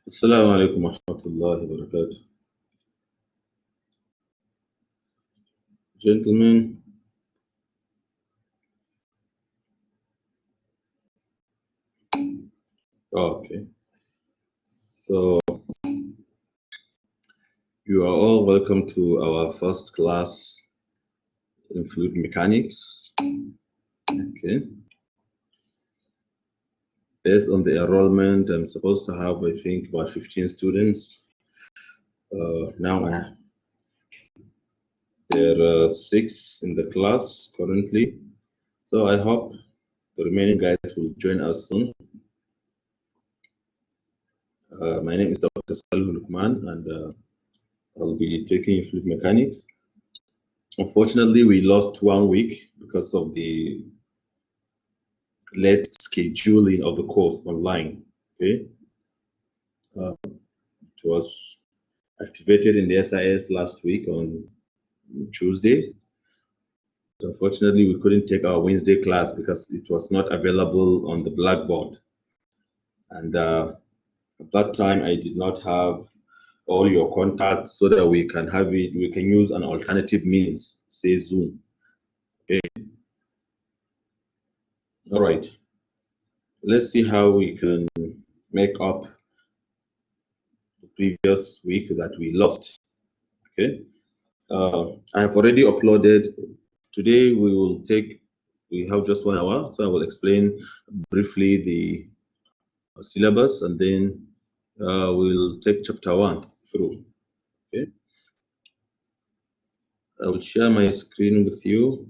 السلام عليكم ورحمة الله وبركاته. Gentlemen, okay. So you are all welcome to our first class in fluid mechanics. Okay. Based on the enrollment, I'm supposed to have, I think, about 15 students. Now there are 6 in the class currently. So I hope the remaining guys will join us soon. My name is Dr. Lukman, and I'll be taking fluid mechanics. Unfortunately, we lost 1 week because of the late scheduling of the course online. Okay, it was activated in the SIS last week on Tuesday. Unfortunately, we couldn't take our Wednesday class because it was not available on the Blackboard. And at that time, I did not have all your contacts so that we can have it. We can use an alternative means, say Zoom. Okay. All right. Let's see how we can make up the previous week that we lost. Okay. I have already uploaded. Today we have just 1 hour, so I will explain briefly the syllabus, and then we'll take chapter 1 through. Okay. I will share my screen with you.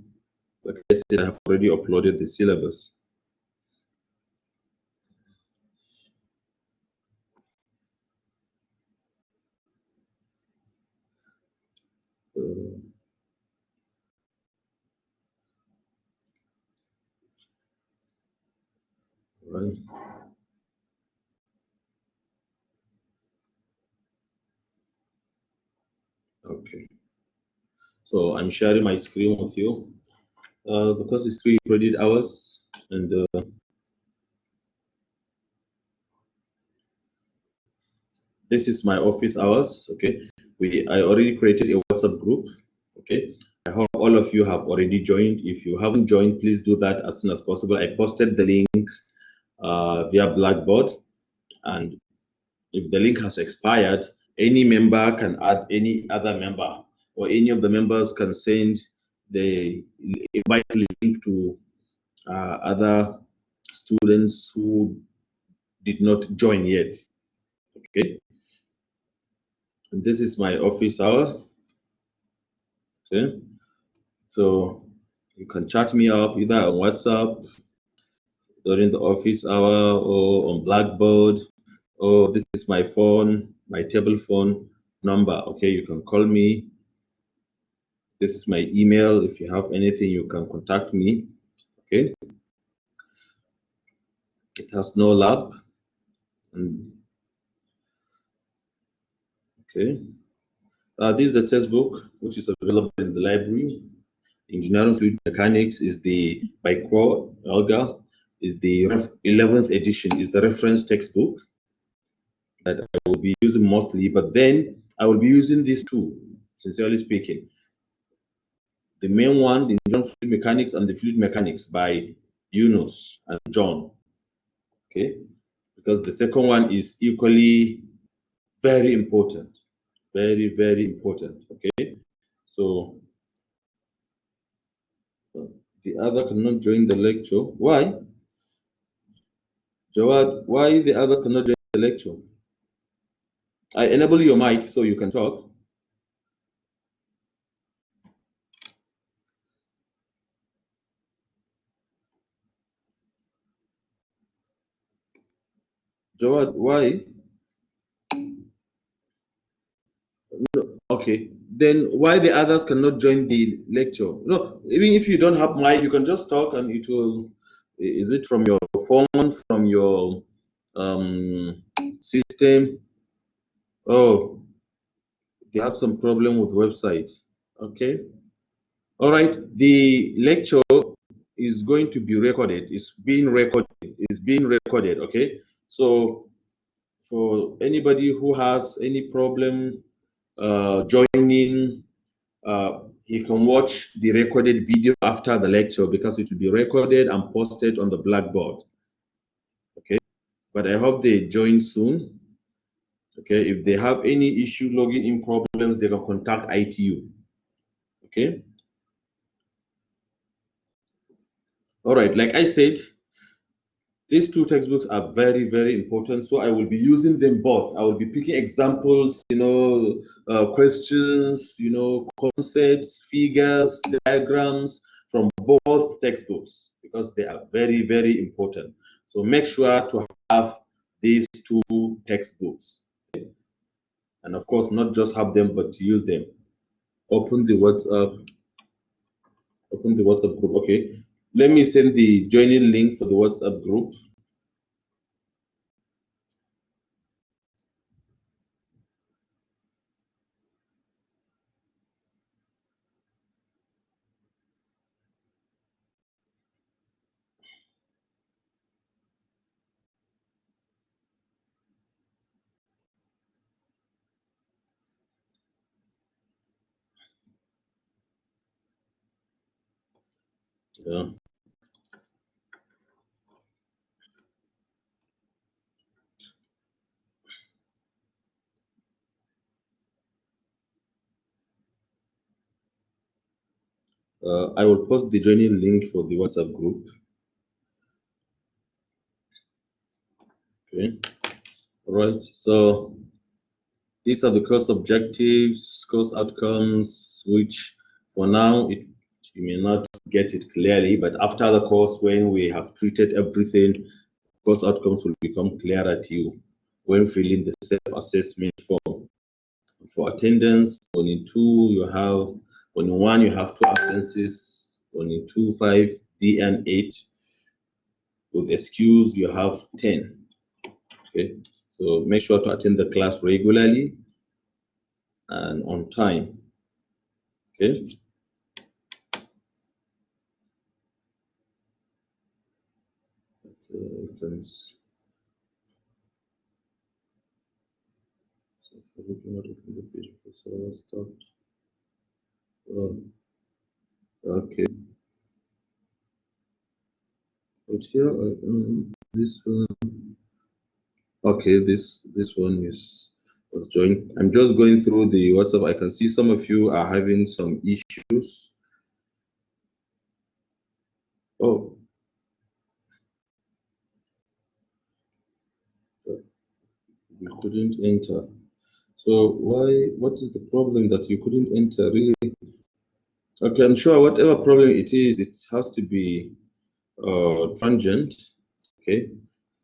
Like I said, I have already uploaded the syllabus. Right. Okay. So I'm sharing my screen with you. Because it's 3 credit hours, and this is my office hours. Okay. I already created a WhatsApp group. Okay. I hope all of you have already joined. If you haven't joined, please do that as soon as possible. I posted the link via Blackboard, and if the link has expired, any member can add any other member, or any of the members can send the invite link to other students who did not join yet. Okay. And this is my office hour. Okay. So you can chat me up either on WhatsApp during the office hour, or on Blackboard, or this is my phone, my table phone number. Okay, you can call me. This is my email. If you have anything, you can contact me. Okay. It has no lab. Okay. This is the textbook, which is available in the library. Engineering Fluid Mechanics is the, by Quo Elga, is the 11th edition, is the reference textbook that I will be using mostly, but then I will be using these two, sincerely speaking. The main one, the Engineering Fluid Mechanics and the Fluid Mechanics by Yunus and John, okay? Because the second one is equally very important, very, very important, okay? So the other cannot join the lecture. Why? Jawad, why the others cannot join the lecture? I enable your mic so you can talk. Jawad, why? No, okay, then why the others cannot join the lecture? No, even if you don't have mic, you can just talk and it will. Is it from your phone, from your system? Oh, they have some problem with website. Okay. All right. The lecture is going to be recorded. It's being recorded. It's being recorded. Okay. So for anybody who has any problem joining, he can watch the recorded video after the lecture because it will be recorded and posted on the Blackboard. Okay, but I hope they join soon. Okay, if they have any issue logging in problems, they can contact ITU. Okay. All right, like I said, these two textbooks are very, very important. So I will be using them both. I will be picking examples, questions, concepts, figures, diagrams from both textbooks because they are very, very important. So make sure to have these two textbooks. And of course, not just have them, but to use them. Open the WhatsApp group. Okay. Let me send the joining link for the WhatsApp group. Yeah. I will post the joining link for the WhatsApp group. Okay. All right. So these are the course objectives, course outcomes, which for now you may not get it clearly, but after the course, when we have treated everything, course outcomes will become clearer to you when filling the self-assessment form. For attendance, on in two you have on in one you have 2 absences, on in 2, 5, D and 8. With excuse you have 10. Okay, so make sure to attend the class regularly and on time. Okay. Okay. But here, this one. Okay, this one was joined. I'm just going through the WhatsApp. I can see some of you are having some issues. Oh, you couldn't enter. So why? What is the problem that you couldn't enter? Really? Okay, I'm sure whatever problem it is, it has to be transient. Okay,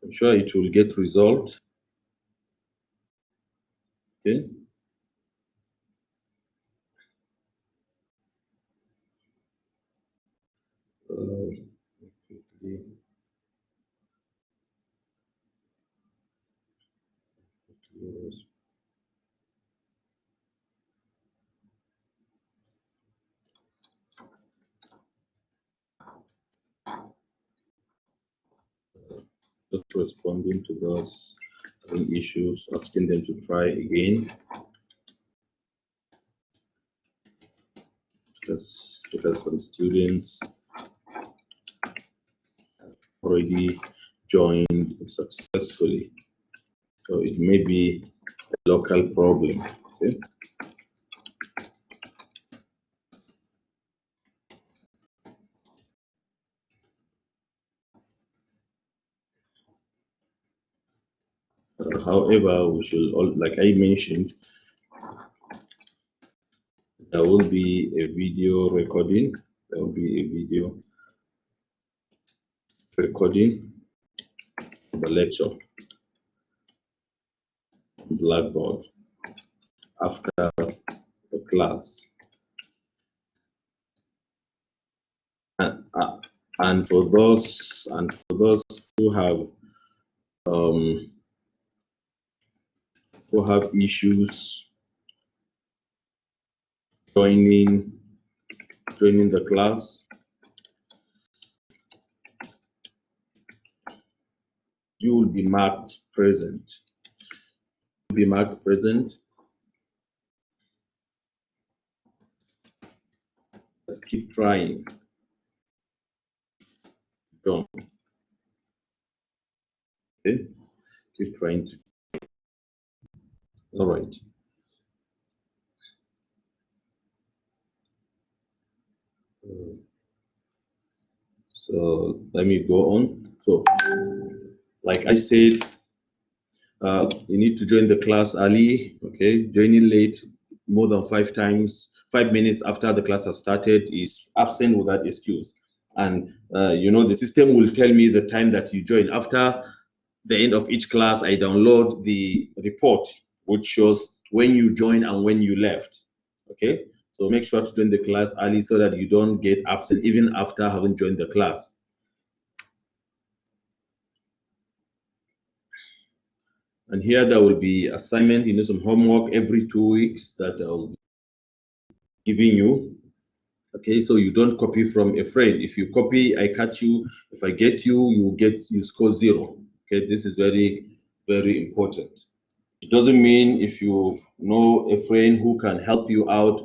I'm sure it will get resolved. Okay. Quickly. Just responding to those issues, asking them to try again. Because some students already joined successfully. So it may be a local problem. Okay. However, we should, like I mentioned, there will be a video recording. There will be a video recording of the lecture on Blackboard after the class. And for those who have issues joining the class, you will be marked present. be marked present. But keep trying. Don't. Okay. Keep trying to. All right. So let me go on. So, like I said, you need to join the class early. Okay, joining late more than 5 minutes after the class has started is absent without excuse. And you know, the system will tell me the time that you join. After the end of each class, I download the report which shows when you join and when you left. Okay, so make sure to join the class early so that you don't get absent even after having joined the class. And here there will be assignment, you know, some homework every 2 weeks that I'll be giving you. Okay, so you don't copy from a friend. If you copy, I catch you. If I get you, you score 0. Okay, this is very, very important. It doesn't mean if you know a friend who can help you out,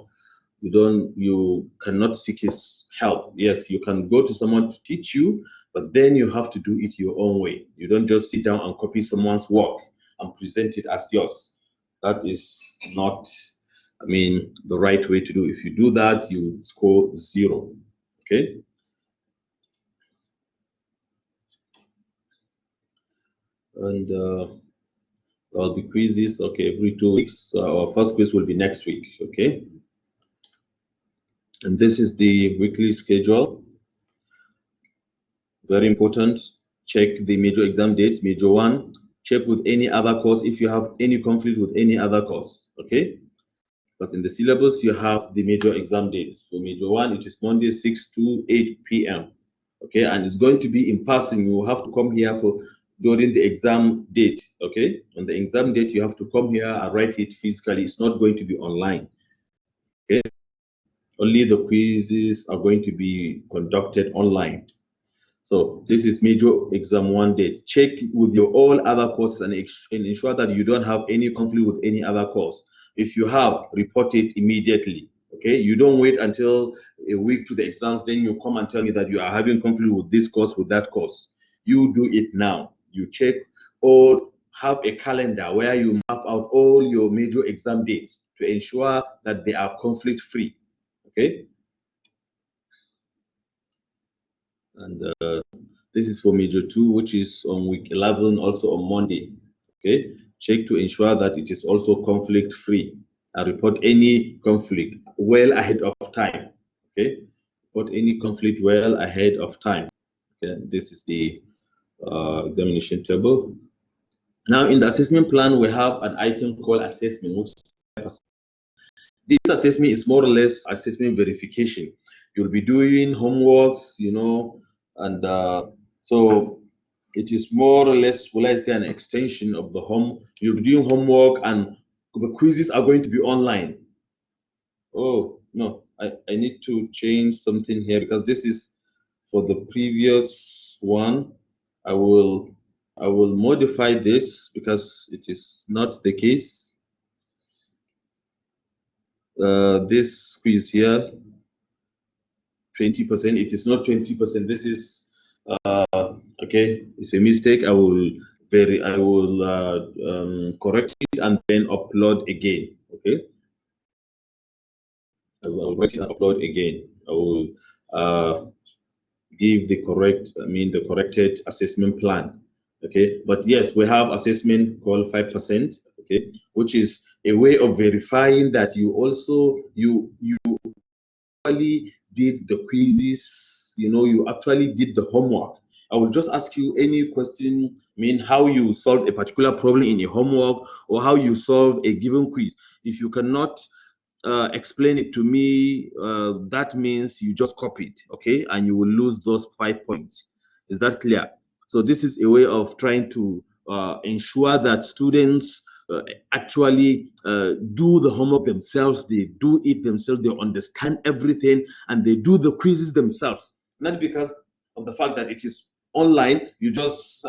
you cannot seek his help. Yes, you can go to someone to teach you, but then you have to do it your own way. You don't just sit down and copy someone's work and present it as yours. That is not, I mean, the right way to do. If you do that, you score 0. Okay. And there'll be quizzes. Okay, every 2 weeks. Our first quiz will be next week. Okay. And this is the weekly schedule. Very important. Check the major exam dates. Major 1. Check with any other course if you have any conflict with any other course. Okay. Because in the syllabus you have the major exam dates. For major 1, it is Monday 6 to 8 p.m. Okay, and it's going to be in person. You will have to come here for during the exam date. Okay, on the exam date you have to come here and write it physically. It's not going to be online. Okay, only the quizzes are going to be conducted online. So this is major exam 1 date. Check with your all other courses and ensure that you don't have any conflict with any other course. If you have, report it immediately. Okay, you don't wait until a week to the exams, then you come and tell me that you are having conflict with this course, with that course. You do it now. You check or have a calendar where you map out all your major exam dates to ensure that they are conflict free. Okay. And this is for major 2, which is on week 11, also on Monday. Okay, check to ensure that it is also conflict free and report any conflict well ahead of time. Okay, report any conflict well ahead of time. Okay, this is the examination table. Now in the assessment plan, we have an item called assessment, which this assessment is more or less assessment verification. You'll be doing homeworks, you know, and so it is more or less, will I say, an extension of the home. You'll be doing homework and the quizzes are going to be online. Oh, no, I need to change something here because this is for the previous one. I will modify this because it is not the case. This quiz here, 20%. It is not 20%. This is okay. It's a mistake. I will correct it and then upload again. Okay. I will correct it and upload again. I will give the corrected assessment plan. Okay. But yes, we have assessment called 5%. Okay, which is a way of verifying that you actually did the quizzes, you know, you actually did the homework. I will just ask you any question, how you solve a particular problem in a homework or how you solve a given quiz. If you cannot explain it to me, that means you just copied, okay, and you will lose those 5 points. Is that clear? So this is a way of trying to ensure that students actually do the homework themselves, they do it themselves, they understand everything, and they do the quizzes themselves. Not because of the fact that it is online, you just,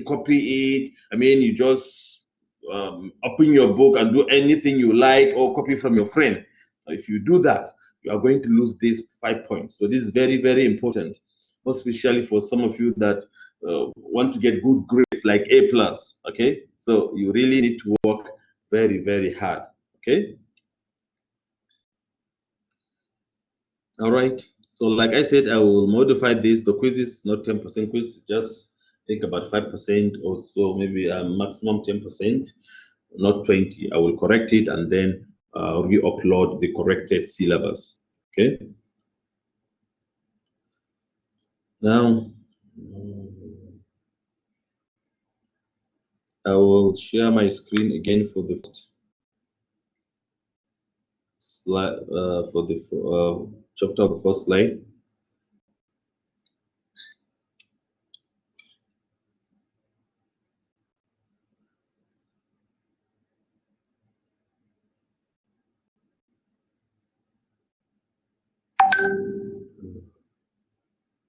copy it, you just open your book and do anything you like or copy from your friend. If you do that, you are going to lose these 5 points. So this is very, very important, especially for some of you that want to get good grades like A plus. Okay, so you really need to work very, very hard. Okay. All right. So like I said, I will modify this. The quiz is not 10% quiz, just think about 5% or so, maybe a maximum 10%, not 20. I will correct it and then re-upload the corrected syllabus. Okay. Now, I will share my screen again for the first slide, for the chapter of the first slide.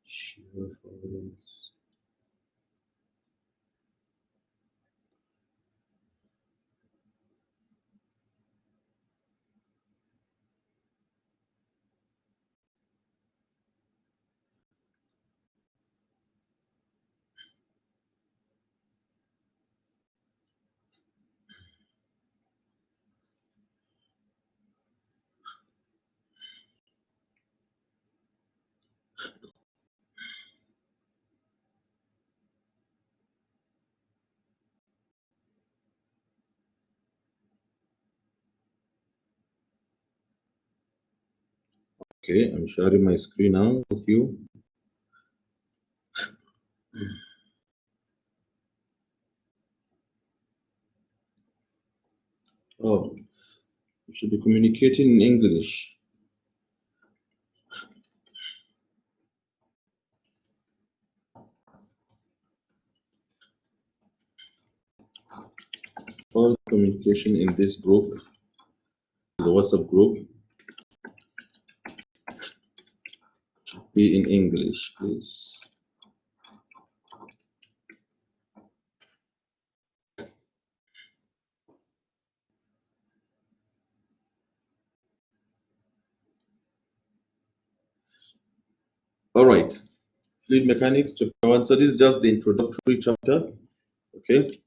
Share files. Okay, I'm sharing my screen now with you. Oh, you should be communicating in English. All communication in this group, the WhatsApp group, should be in English, please. All right, fluid mechanics, chapter 1. So this is just the introductory chapter, okay?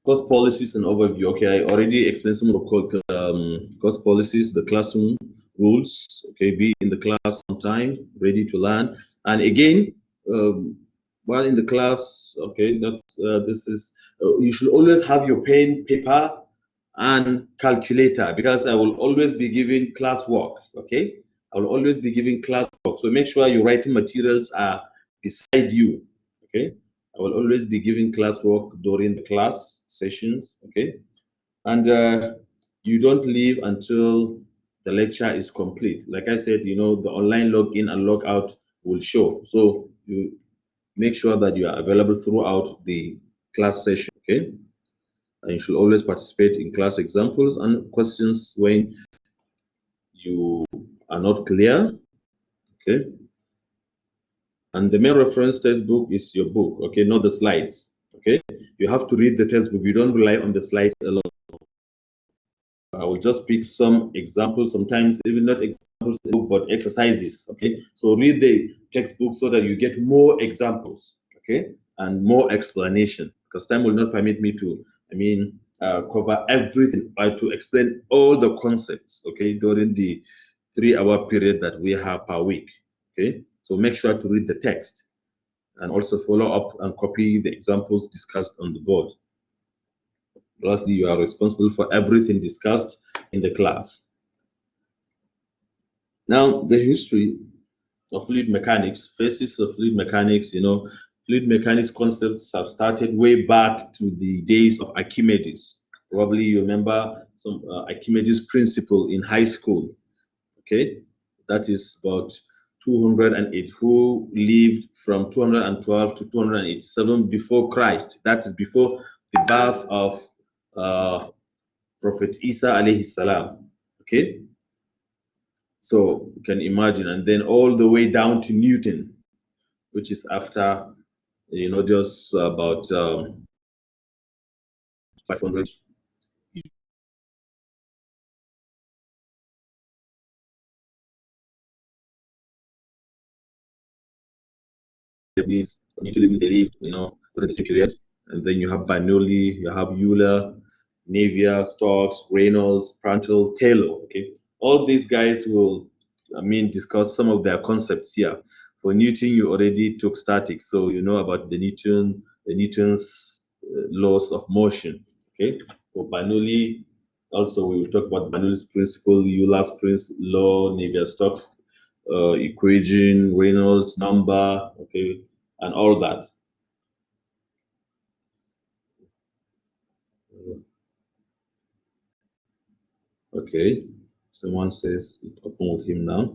Course policies and overview. Okay, I already explained some of the course policies, the classroom rules. Okay, be in the class on time, ready to learn. And again, while in the class, okay, that's this is you should always have your pen, paper, and calculator because I will always be giving class work. Okay, I will always be giving class work. So make sure your writing materials are beside you. Okay, I will always be giving classwork during the class sessions, okay? And you don't leave until the lecture is complete. Like I said, you know, the online login and log out will show. So you make sure that you are available throughout the class session, okay? And you should always participate in class examples and questions when you are not clear, okay? And the main reference textbook is your book, okay, not the slides, okay? You have to read the textbook. You don't rely on the slides alone. I will just pick some examples, sometimes even not examples, but exercises, okay? So read the textbook so that you get more examples, okay? And more explanation, because time will not permit me to, cover everything, but to explain all the concepts, okay, during the 3-hour period that we have per week, okay? So make sure to read the text and also follow up and copy the examples discussed on the board. Lastly, you are responsible for everything discussed in the class. Now, the history of fluid mechanics, phases of fluid mechanics, you know, fluid mechanics concepts have started way back to the days of Archimedes. Probably you remember some Archimedes principle in high school, okay? That is about 208, who lived from 212 to 287 before Christ. That is before the birth of Prophet Isa alayhi salam. Okay. So you can imagine, and then all the way down to Newton, which is after, just about 500. These utilities they lived, during the same period. And then you have Bernoulli, you have Euler, Navier, Stokes, Reynolds, Prandtl, Taylor. Okay, all these guys will, discuss some of their concepts here. For Newton, you already took statics, so you know about Newton's laws of motion. Okay, for Bernoulli, also we will talk about Bernoulli's principle, Euler's law, Navier-Stokes equation, Reynolds number, okay, and all that. Okay, someone says it open with him now.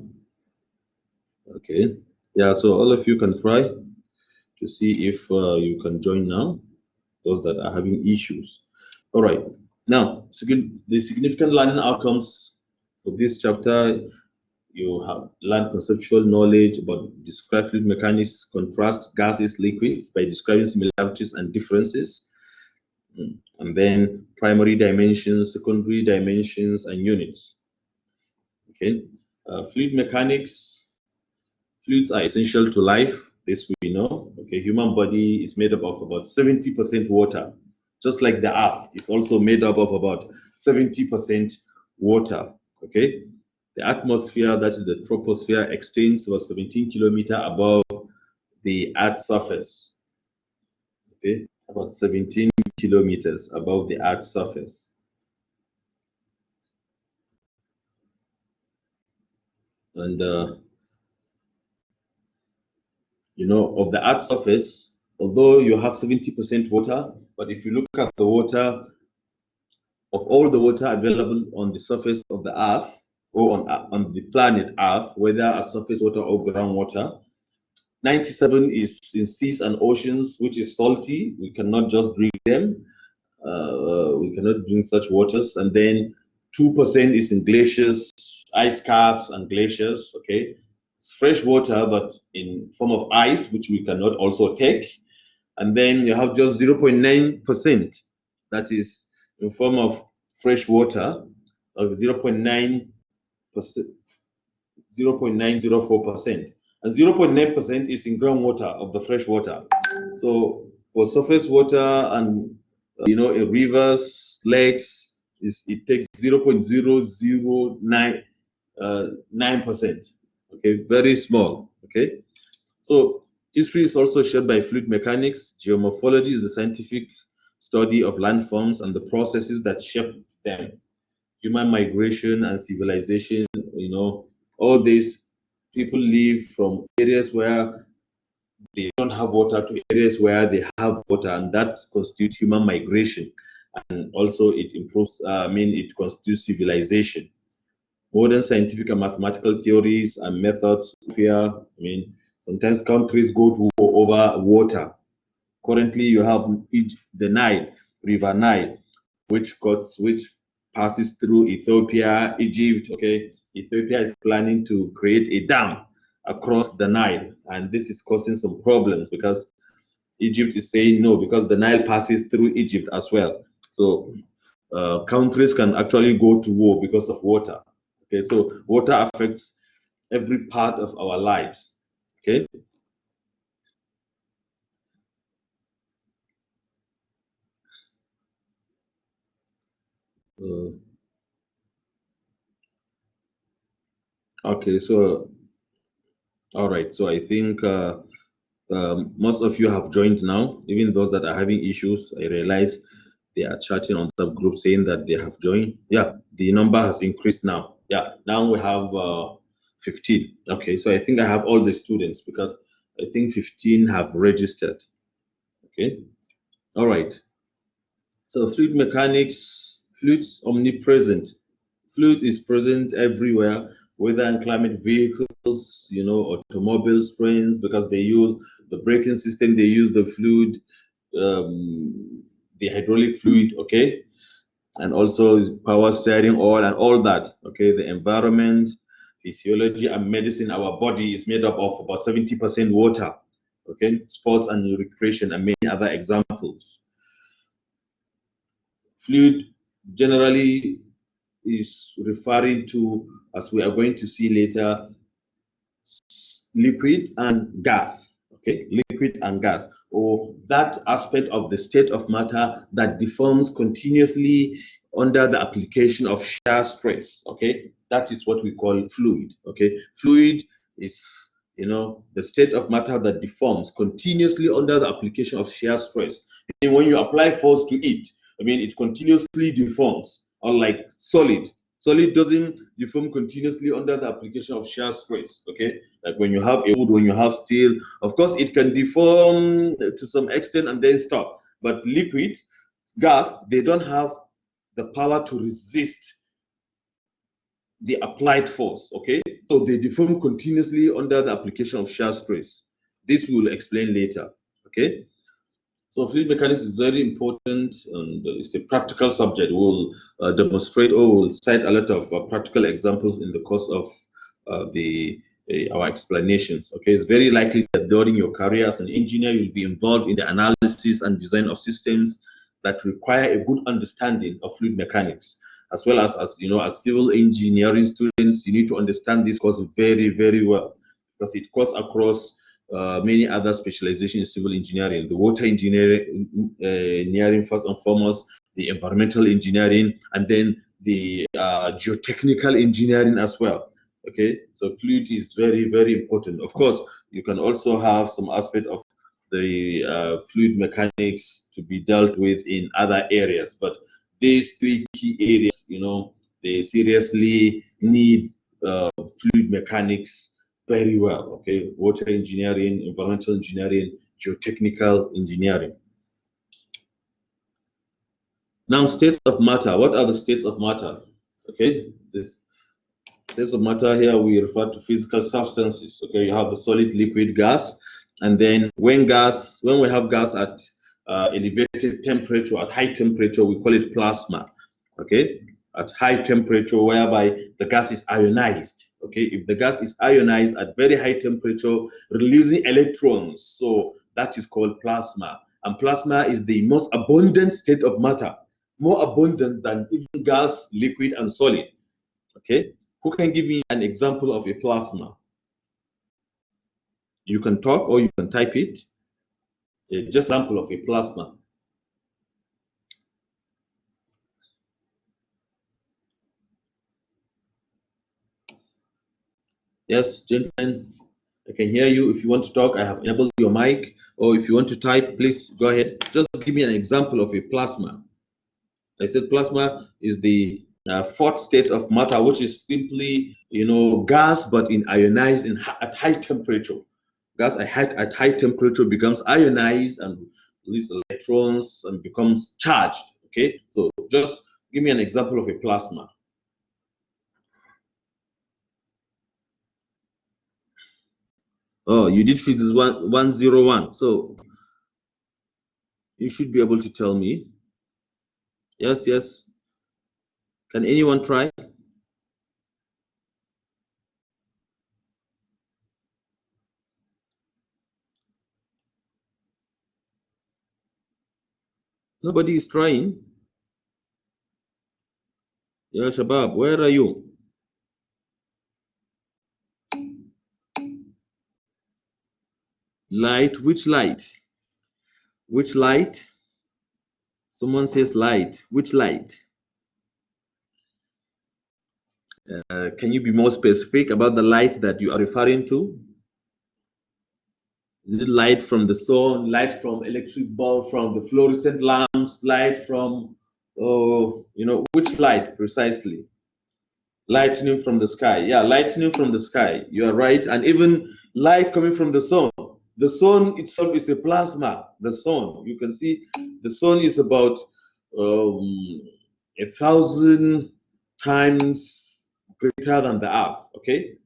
Okay, yeah, so all of you can try to see if you can join now, those that are having issues. All right, now the significant learning outcomes for this chapter, you have learned conceptual knowledge about describe fluid mechanics, contrast gases, liquids by describing similarities and differences. And then primary dimensions, secondary dimensions, and units. Okay, fluid mechanics. Fluids are essential to life. This we know. Okay, human body is made up of about 70% water, just like the Earth is also made up of about 70% water. Okay, the atmosphere, that is the troposphere, extends about 17 kilometers above the Earth's surface. Okay, about 17 kilometers above the Earth's surface. And of the Earth's surface, although you have 70% water, but if you look at the water, of all the water available on the surface of the Earth or on the planet Earth, whether as surface water or groundwater, 97 is in seas and oceans, which is salty. We cannot just drink them. We cannot drink such waters. And then 2% is in glaciers, ice caps, and glaciers. Okay, it's fresh water, but in form of ice, which we cannot also take. And then you have just 0.9% that is in form of fresh water of 0.9%, 0.904%. And 0.9% is in groundwater of the fresh water. So for surface water and in rivers, lakes, it takes 0.0009%. Okay, very small. Okay, so history is also shaped by fluid mechanics. Geomorphology is the scientific study of landforms and the processes that shape them. Human migration and civilization, all these people live from areas where they don't have water to areas where they have water, and that constitutes human migration. And also it improves, it constitutes civilization. Modern scientific and mathematical theories and methods here, sometimes countries go to war over water. Currently, you have the Nile, River Nile, which passes through Ethiopia, Egypt. Okay, Ethiopia is planning to create a dam across the Nile, and this is causing some problems because Egypt is saying no because the Nile passes through Egypt as well. So countries can actually go to war because of water. Okay, so water affects every part of our lives. Okay. Uh, okay, so all right. So I think most of you have joined now. Even those that are having issues, I realize they are chatting on subgroup saying that they have joined. Yeah, the number has increased now. Yeah, now we have 15. Okay, so I think I have all the students because I think 15 have registered. Okay, all right. So fluid mechanics, fluid's omnipresent. Fluid is present everywhere, whether in climate vehicles, automobiles, trains, because they use the braking system, they use the fluid, the hydraulic fluid, okay? And also power steering oil and all that, okay? The environment, physiology and medicine, our body is made up of about 70% water. Okay, sports and recreation and many other examples. Fluid generally is referring to, as we are going to see later, liquid and gas. Okay, liquid and gas, or that aspect of the state of matter that deforms continuously under the application of shear stress. Okay, that is what we call fluid. Okay, fluid is, you know, the state of matter that deforms continuously under the application of shear stress. And when you apply force to it, I mean, it continuously deforms, unlike solid. Solid doesn't deform continuously under the application of shear stress. Okay, like when you have a wood, when you have steel, of course it can deform to some extent and then stop. But liquid, gas, they don't have the power to resist the applied force. Okay, so they deform continuously under the application of shear stress. This we will explain later. Okay, so fluid mechanics is very important, and it's a practical subject. We'll demonstrate, or we'll cite a lot of practical examples in the course of our explanations. Okay, it's very likely that during your career as an engineer, you'll be involved in the analysis and design of systems that require a good understanding of fluid mechanics, as well as you know, as civil engineering students, you need to understand this course very, very well, because it cuts across many other specializations in civil engineering, the water engineering first and foremost, the environmental engineering, and then the geotechnical engineering as well. Okay, so fluid is very, very important. Of course, you can also have some aspect of the fluid mechanics to be dealt with in other areas, but these three key areas, you know, they seriously need fluid mechanics very well. Okay, water engineering, environmental engineering, geotechnical engineering. Now, states of matter. What are the states of matter? Okay, this states of matter here we refer to physical substances. Okay, you have the solid, liquid, gas, and then when we have gas at elevated temperature, at high temperature, we call it plasma. Okay, at high temperature, whereby the gas is ionized. Okay, if the gas is ionized at very high temperature, releasing electrons, so that is called plasma. And plasma is the most abundant state of matter, more abundant than even gas, liquid, and solid. Okay, who can give me an example of a plasma? You can talk or you can type it. Just an example of a plasma. Yes, gentlemen, I can hear you. If you want to talk, I have enabled your mic. Or if you want to type, please go ahead. Just give me an example of a plasma. I said plasma is the fourth state of matter, which is simply, you know, gas, but in ionized at high temperature. Gas at high temperature becomes ionized and releases electrons and becomes charged. Okay, so just give me an example of a plasma. Oh, you did physics 101, so you should be able to tell me. Yes, yes. Can anyone try? Nobody is trying. Yeah, Shabab, where are you? Light, which light? Which light? Someone says light. Which light? Can you be more specific about the light that you are referring to? Is it light from the sun, light from electric bulb, from the fluorescent lamps, light from, oh, you know, which light precisely? Lightning from the sky. Yeah, lightning from the sky. You are right. And even light coming from the sun. The sun itself is a plasma. The sun, you can see the sun is about 1,000 times greater than the earth. Okay,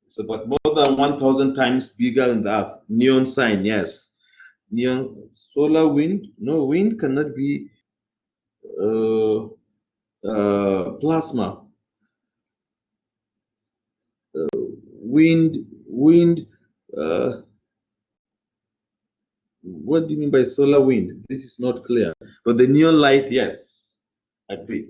it's about more than 1,000 times bigger than the earth. Neon sign, yes. Neon, solar wind. No, wind cannot be plasma. wind. What do you mean by solar wind? This is not clear. But the neon light, yes, agree.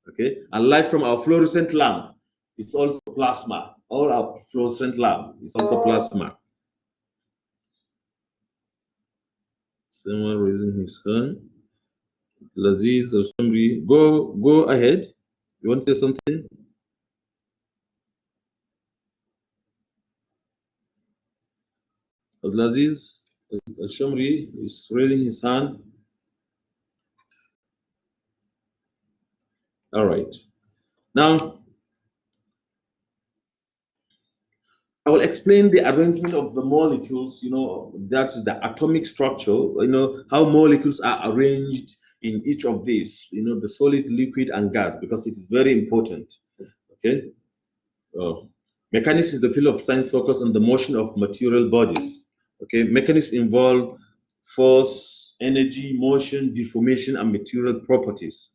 Okay, and light from our fluorescent lamp is also plasma. All our fluorescent lamp is also plasma. Someone raising his hand. Laziz or somebody, go ahead. You want to say something? Abdulaziz Shamri is raising his hand. All right. Now, I will explain the arrangement of the molecules, that's the atomic structure, how molecules are arranged in each of these, the solid, liquid, and gas, because it is very important. Okay. Mechanics is the field of science focused on the motion of material bodies. Okay. Mechanics involve force, energy, motion, deformation, and material properties.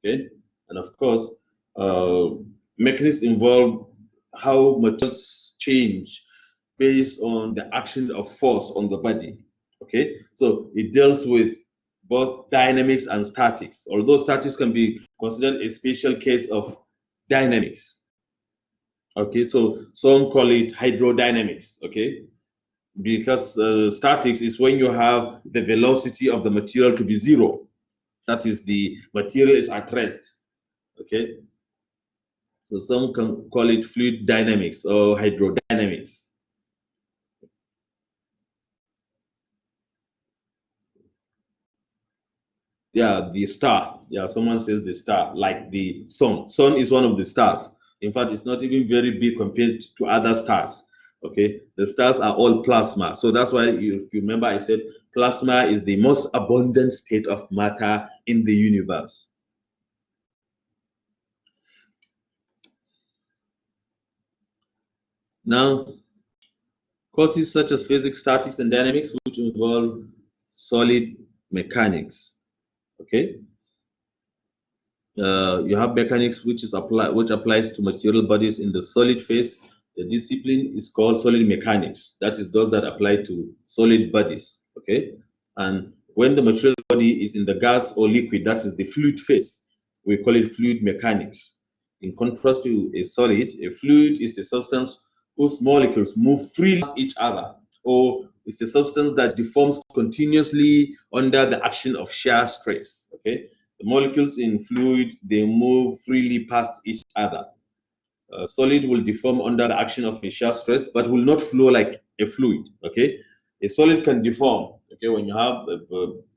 Okay. And of course, mechanics involve how materials change based on the action of force on the body. Okay, so it deals with both dynamics and statics, although statics can be considered a special case of dynamics. Okay, so some call it hydrodynamics. Okay, because statics is when you have the velocity of the material to be zero. That is, the material is at rest. Okay, so some can call it fluid dynamics or hydrodynamics. Yeah, the star. Yeah, someone says the star, like the sun. Sun is one of the stars. In fact, it's not even very big compared to other stars. Okay, the stars are all plasma. So that's why, if you remember, I said plasma is the most abundant state of matter in the universe. Now, courses such as physics, statics, and dynamics, which involve solid mechanics. Okay, you have mechanics which applies to material bodies in the solid phase. The discipline is called solid mechanics. That is those that apply to solid bodies. Okay, and when the material body is in the gas or liquid, that is the fluid phase. We call it fluid mechanics. In contrast to a solid, a fluid is a substance whose molecules move freely past each other, or it's a substance that deforms continuously under the action of shear stress. Okay, the molecules in fluid, they move freely past each other. Solid will deform under the action of a shear stress, but will not flow like a fluid. Okay, a solid can deform. Okay, when you have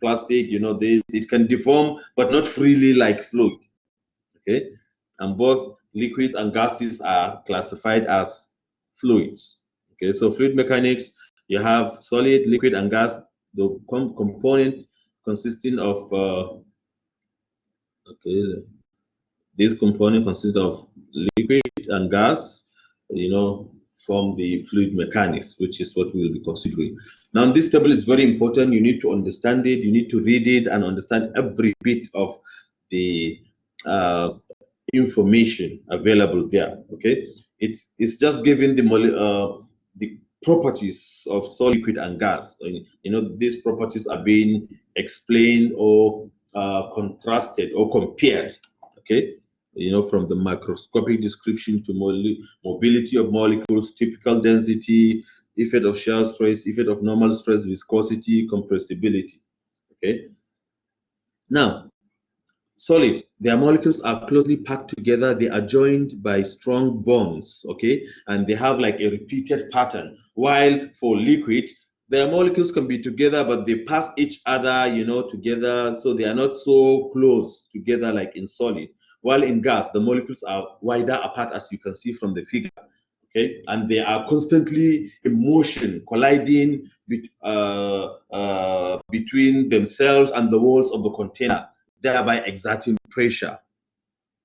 plastic, it can deform, but not freely like fluid. Okay, and both liquids and gases are classified as fluids. Okay, so fluid mechanics, you have solid, liquid, and gas. The component consisting of okay, this component consists of liquid and gas, form the fluid mechanics, which is what we'll be considering. Now, this table is very important. You need to understand it. You need to read it and understand every bit of the information available there. Okay, it's just giving the properties of solid, liquid, and gas. These properties are being explained or contrasted or compared. Okay, from the microscopic description to mobility of molecules, typical density, effect of shear stress, effect of normal stress, viscosity, compressibility. Okay, now, solid, their molecules are closely packed together. They are joined by strong bonds. Okay, and they have like a repeated pattern. While for liquid, their molecules can be together, but they pass each other, together, so they are not so close together like in solid. While in gas, the molecules are wider apart, as you can see from the figure. Okay, and they are constantly in motion, colliding between themselves and the walls of the container, thereby exerting pressure.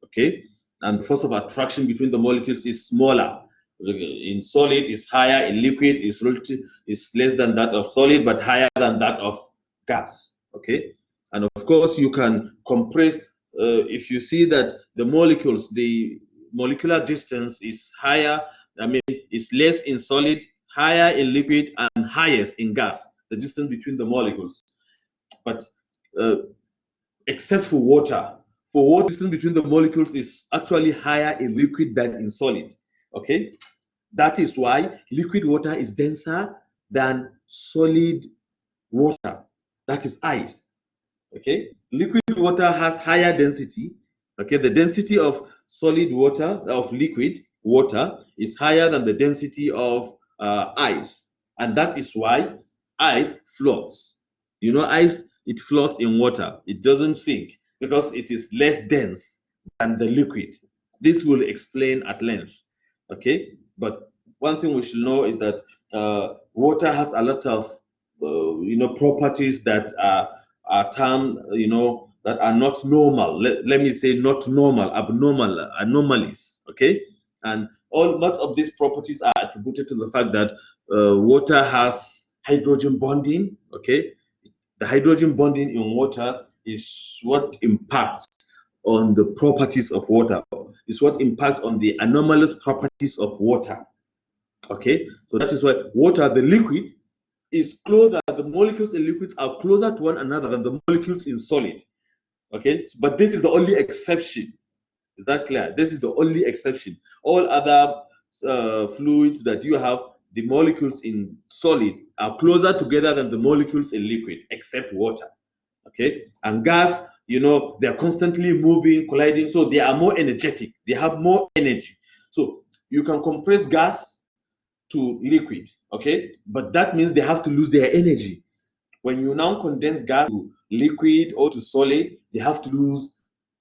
Okay, and the force of attraction between the molecules is smaller. In solid is higher, in liquid is less than that of solid, but higher than that of gas. Okay, and of course you can compress. If you see that the molecules, the molecular distance is higher I mean, it's less in solid, higher in liquid, and highest in gas, the distance between the molecules. But except for water, distance between the molecules is actually higher in liquid than in solid. Okay, that is why liquid water is denser than solid water, that is ice. Okay, liquid water has higher density. Okay, the density of solid water, of liquid water, is higher than the density of ice, and that is why ice floats. You know, ice, it floats in water, it doesn't sink because it is less dense than the liquid. This will explain at length. Okay, but one thing we should know is that water has a lot of properties that are termed, that are not normal. Let me say not normal, abnormal, anomalies. Okay, and much of these properties are attributed to the fact that water has hydrogen bonding. Okay, the hydrogen bonding in water is what impacts on the properties of water. Is what impacts on the anomalous properties of water. Okay, so that is why water, the liquid, is closer, the molecules in liquids are closer to one another than the molecules in solid. Okay, but this is the only exception. Is that clear? This is the only exception. All other fluids that you have, the molecules in solid are closer together than the molecules in liquid, except water. Okay, and gas, they are constantly moving, colliding, so they are more energetic, they have more energy. So you can compress gas to liquid, okay, but that means they have to lose their energy. When you now condense gas to liquid or to solid, they have to lose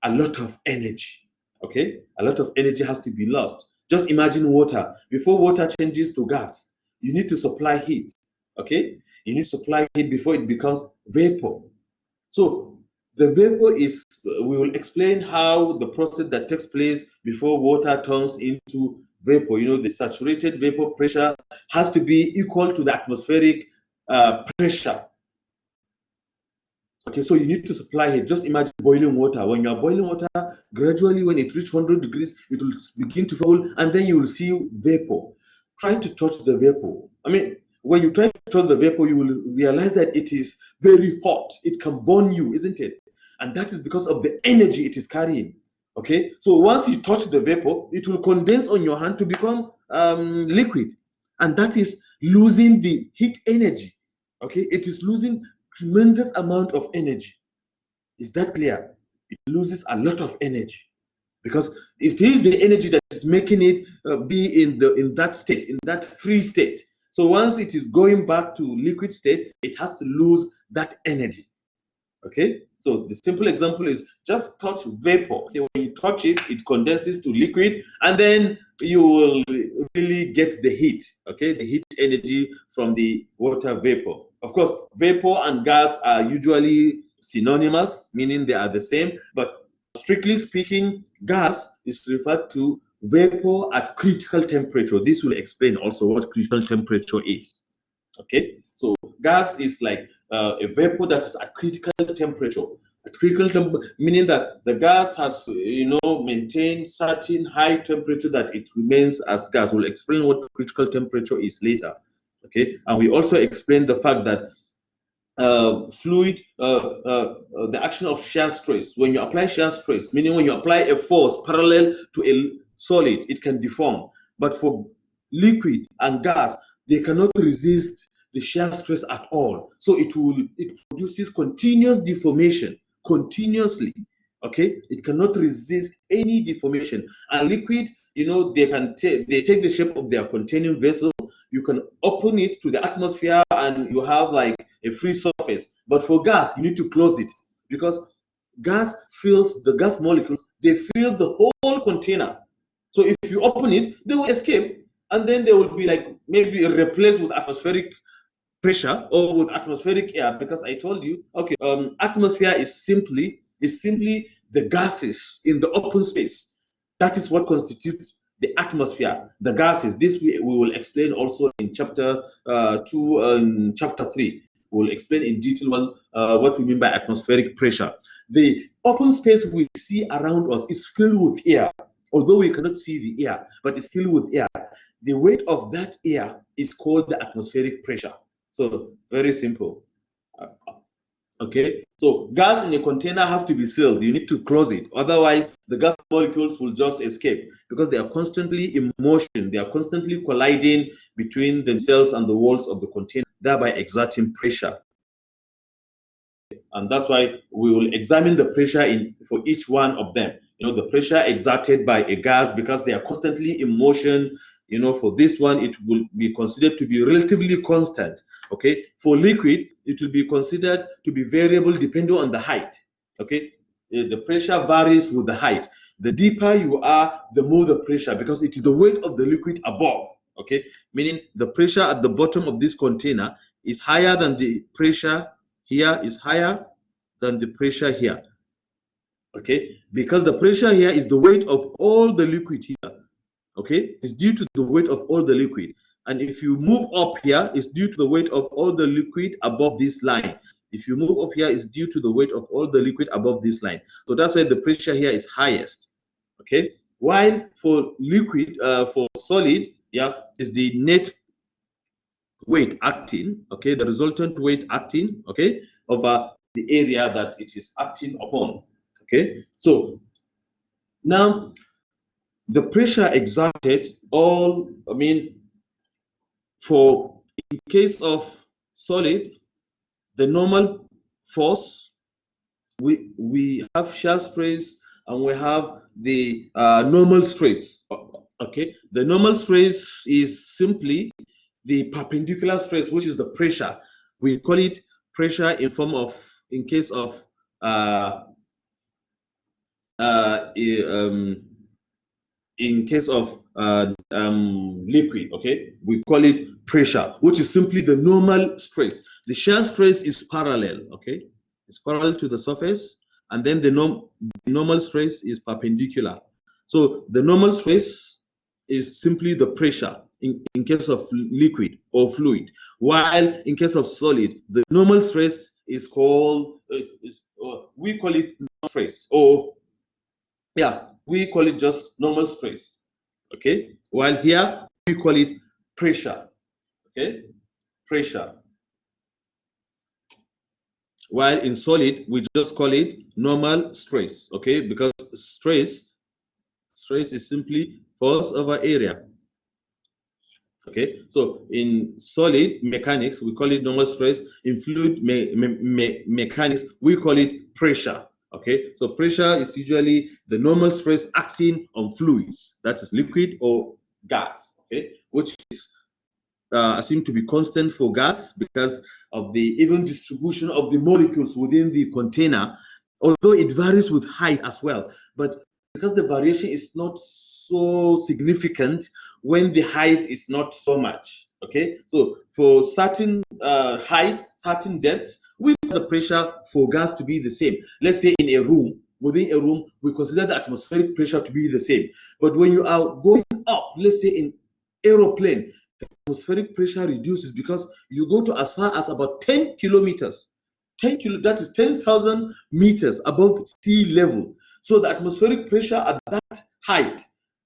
a lot of energy. Okay, a lot of energy has to be lost. Just imagine water. Before water changes to gas, you need to supply heat. Okay, you need to supply heat before it becomes vapor. So the vapor is, we will explain how the process that takes place before water turns into vapor. The saturated vapor pressure has to be equal to the atmospheric pressure. Okay, so you need to supply it. Just imagine boiling water. When you are boiling water, gradually when it reaches 100 degrees, it will begin to fall, and then you will see vapor. Trying to touch the vapor. I mean, when you try to touch the vapor, you will realize that it is very hot. It can burn you, isn't it? And that is because of the energy it is carrying. Okay, so once you touch the vapor, it will condense on your hand to become liquid, and that is losing the heat energy. Okay, it is losing tremendous amount of energy. Is that clear? It loses a lot of energy because it is the energy that is making it be in that state, in that free state. So once it is going back to liquid state, it has to lose that energy. Okay, so the simple example is just touch vapor. Okay, when you touch it, it condenses to liquid, and then you will really get the heat. Okay, the heat energy from the water vapor. Of course, vapor and gas are usually synonymous, meaning they are the same, but strictly speaking, gas is referred to vapor at critical temperature. This will explain also what critical temperature is. Okay, so gas is like a vapor that is at critical temperature. At critical temperature, meaning that the gas has, maintained certain high temperature that it remains as gas. We'll explain what critical temperature is later. Okay, and we also explain the fact that fluid, the action of shear stress. When you apply shear stress, meaning when you apply a force parallel to a solid, it can deform. But for liquid and gas, they cannot resist the shear stress at all. So it produces continuous deformation continuously. Okay, it cannot resist any deformation. And liquid, they take the shape of their containing vessel. You can open it to the atmosphere and you have like a free surface. But for gas, you need to close it because the gas molecules, they fill the whole container. So if you open it, they will escape, and then they will be like maybe replaced with atmospheric pressure or with atmospheric air, because I told you, okay, atmosphere is simply the gases in the open space. That is what constitutes the atmosphere, the gases. This we will explain also in chapter 2 and chapter 3. We will explain in detail what we mean by atmospheric pressure. The open space we see around us is filled with air. although we cannot see the air, but it's filled with air. The weight of that air is called the atmospheric pressure. So very simple. Okay, so gas in a container has to be sealed. You need to close it. Otherwise, the gas molecules will just escape because they are constantly in motion. They are constantly colliding between themselves and the walls of the container, thereby exerting pressure. And that's why we will examine the pressure for each one of them. The pressure exerted by a gas, because they are constantly in motion. For this one, it will be considered to be relatively constant. Okay, for liquid, it will be considered to be variable depending on the height. Okay, the pressure varies with the height. The deeper you are, the more the pressure, because it is the weight of the liquid above. Okay, meaning the pressure at the bottom of this container is higher than the pressure here, is higher than the pressure here. Okay, because the pressure here is the weight of all the liquid here. Okay, it's due to the weight of all the liquid. And if you move up here, it's due to the weight of all the liquid above this line. If you move up here, it's due to the weight of all the liquid above this line. So that's why the pressure here is highest. Okay, while for liquid, for solid, yeah, is the net weight acting, okay, the resultant weight acting, okay, over the area that it is acting upon. Okay, so now the pressure exerted, for in case of solid, the normal force, we have shear stress and we have the normal stress. Okay, the normal stress is simply the perpendicular stress, which is the pressure. We call it pressure in case of liquid. Okay, we call it pressure, which is simply the normal stress. The shear stress is parallel. Okay, it's parallel to the surface, and then the normal stress is perpendicular. So the normal stress is simply the pressure in case of liquid or fluid, while in case of solid, the normal stress is called we call it stress, or yeah, we call it just normal stress. Okay, while here we call it pressure. Okay, pressure. While in solid we just call it normal stress. Okay, because stress is simply force over area. Okay, so in solid mechanics we call it normal stress. In fluid mechanics we call it pressure. Okay, so pressure is usually the normal stress acting on fluids, that is liquid or gas. Okay, which is assumed to be constant for gas because of the even distribution of the molecules within the container, although it varies with height as well. But because the variation is not so significant when the height is not so much. Okay, so for certain heights, certain depths, we want the pressure for gas to be the same. Let's say in a room, within a room, we consider the atmospheric pressure to be the same. But when you are going up, let's say in aeroplane, the atmospheric pressure reduces because you go to as far as about 10 kilometers. That is 10,000 meters above sea level. So the atmospheric pressure at that height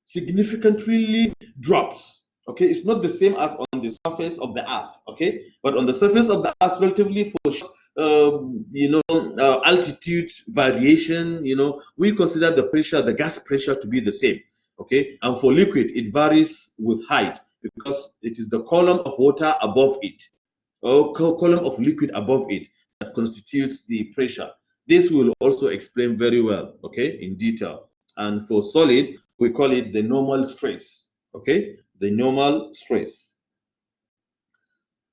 significantly drops. Okay, it's not the same as on the surface of the earth. Okay, but on the surface of the earth, relatively for altitude variation, we consider the pressure, the gas pressure, to be the same. Okay, and for liquid it varies with height because it is the column of water above it, or column of liquid above it, that constitutes the pressure. This will also explain very well, okay, in detail. And for solid, we call it the normal stress. Okay, the normal stress.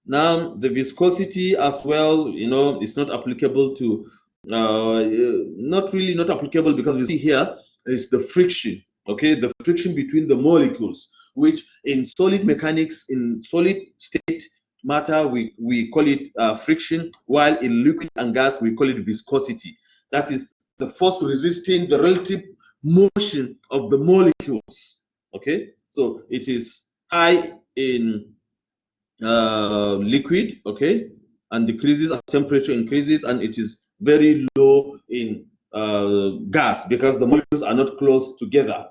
Now, the viscosity as well, is not applicable to, not applicable, because we see here is the friction. Okay, the friction between the molecules, which in solid mechanics, in solid state matter, we call it friction, while in liquid and gas we call it viscosity. That is the force resisting the relative motion of the molecules. Okay, so it is high in liquid, okay, and decreases as temperature increases, and it is very low in gas because the molecules are not close together.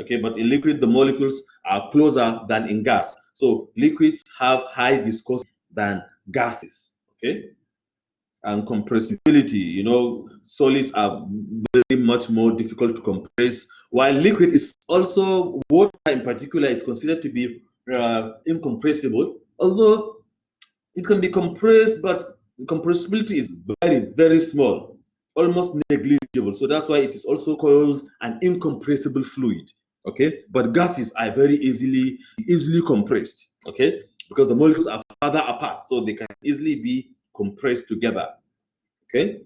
Okay, but in liquid, the molecules are closer than in gas. So liquids have high viscosity than gases. Okay, and compressibility, you know, solids are very much more difficult to compress, while liquid is also, water in particular, is considered to be incompressible, although it can be compressed, but the compressibility is very small, almost negligible. So that's why it is also called an incompressible fluid. Okay, but gases are very easily compressed. Okay, because the molecules are farther apart, so they can easily be compressed together. Okay,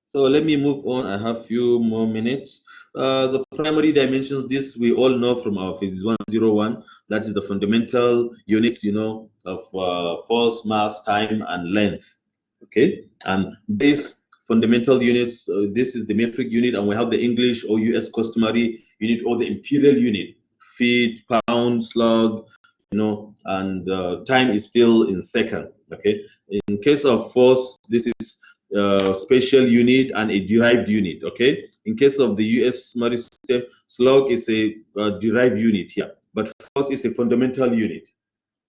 so let me move on. I have few more minutes. The primary dimensions, this we all know from our physics 101. That is the fundamental units, you know, of force, mass, time, and length. Okay, and these fundamental units, this is the metric unit, and we have the English or US customary unit or the imperial unit, feet, pound, slug, you know, and time is still in second. Okay, in case of force, this is spatial unit and a derived unit. Okay, in case of the US metric system, slug is a derived unit here, but force is a fundamental unit.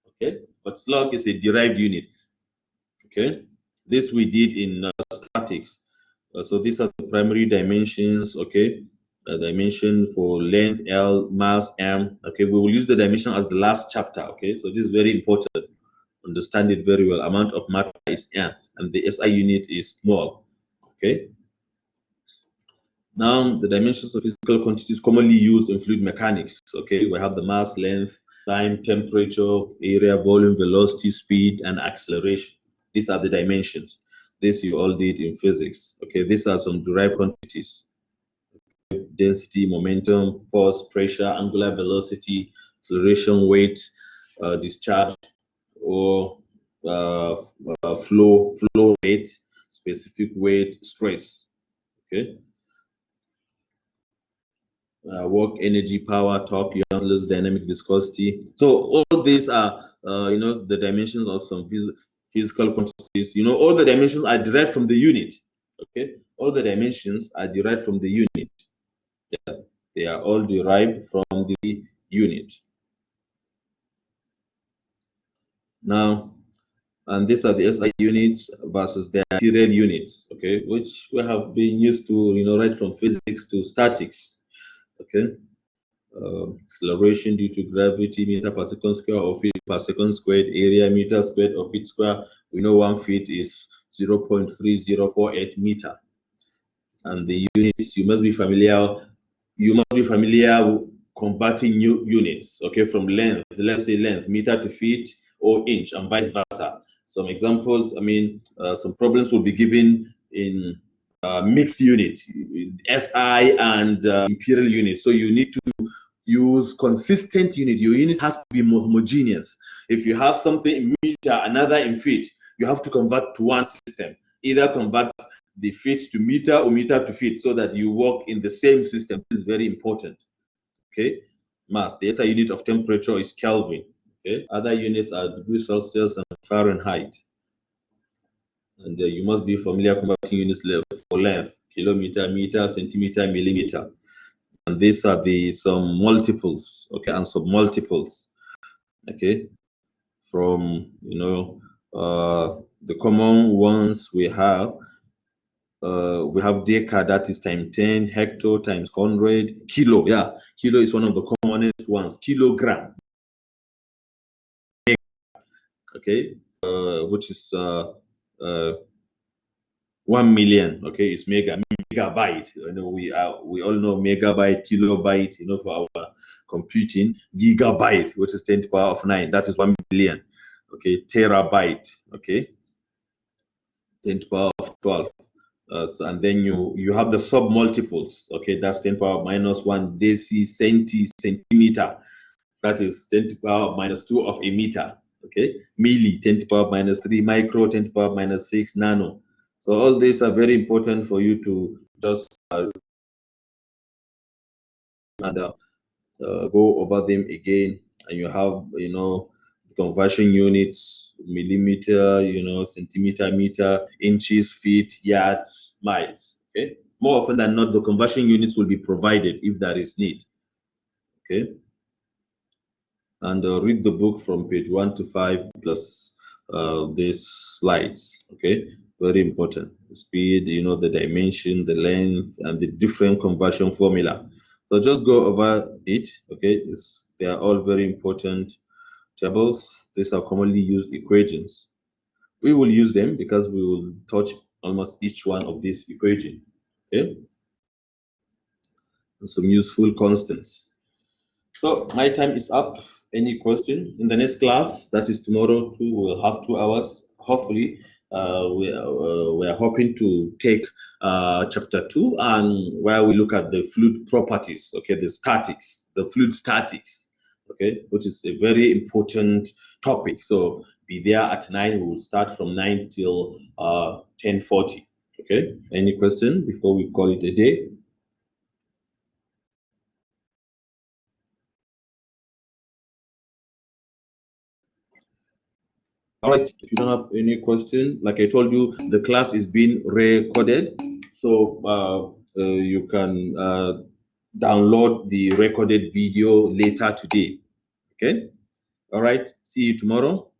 Okay, but slug is a derived unit. Okay, this we did in statics. So these are the primary dimensions. Okay, dimension for length L, mass M. Okay, we will use the dimension as the last chapter. Okay, so this is very important. Understand it very well. Amount of matter is M, and the SI unit is mole. Okay. Now the dimensions of physical quantities commonly used in fluid mechanics. Okay, we have the mass, length, time, temperature, area, volume, velocity, speed, and acceleration. These are the dimensions. This you all did in physics. Okay, these are some derived quantities. Density, momentum, force, pressure, angular velocity, acceleration, weight, discharge, or flow rate, specific weight, stress. Okay. Work, energy, power, torque, Young's dynamic viscosity. So all these are, you know, the dimensions of some physical quantities. You know, all the dimensions are derived from the unit. Okay, all the dimensions are derived from the unit. Yeah, they are all derived from the unit. Now, and these are the SI units versus the imperial units. Okay, which we have been used to, you know, right from physics to statics. Okay. Acceleration due to gravity, meter per second square or feet per second squared, area meter squared or feet square. We know 1 feet is 0.3048 meter. And the units, you must be familiar. You must be familiar converting new units, okay, from length, let's say length, meter to feet or inch, and vice versa. Some examples, I mean, some problems will be given in mixed unit, SI and imperial unit. So you need to use consistent unit. Your unit has to be homogeneous. If you have something in meter, another in feet, you have to convert to one system. Either convert the feet to meter or meter to feet so that you work in the same system. This is very important. Okay. Mass, the SI unit of temperature is Kelvin. Okay. Other units are degrees Celsius and Fahrenheit. And you must be familiar converting units for length, kilometer, meter, centimeter, millimeter. And these are the some multiples, okay, and some multiples, okay, from, you know, the common ones we have deca, that is times 10, hecto times 100, kilo, yeah, kilo is one of the commonest ones, kilogram, okay, which is 1 million, okay, it's megabyte. You know, we all know megabyte, kilobyte, you know, for our computing. Gigabyte, which is 10 to the power of 9, that is 1 million. Okay, terabyte, okay, 10 to the power of 12. So, and then you have the sub multiples, okay, that's 10 to the power minus 1 centimeter, that is 10 to the power minus 2 of a meter, okay, milli, 10 to the power minus 3, micro, 10 to the power minus 6, nano. So all these are very important for you to just go over them again, and you have, you know, conversion units, millimeter, you know, centimeter, meter, inches, feet, yards, miles. Okay. More often than not, the conversion units will be provided if there is need. okay? And read the book from page 1 to 5 plus these slides, okay? Very important. The speed, you know, the dimension, the length, and the different conversion formula. So just go over it, okay? They are all very important tables. These are commonly used equations. We will use them because we will touch almost each one of these equations, okay? And some useful constants. So my time is up. Any question? In the next class, that is tomorrow too, we'll have 2 hours. Hopefully, we are hoping to take chapter 2, and where we look at the fluid properties, okay, the statics, the fluid statics, okay, which is a very important topic. So be there at 9. We will start from 9 till 10:40. Okay. Any question before we call it a day? All right, if you don't have any question, like I told you, the class is being recorded. So you can download the recorded video later today. Okay? All right, see you tomorrow.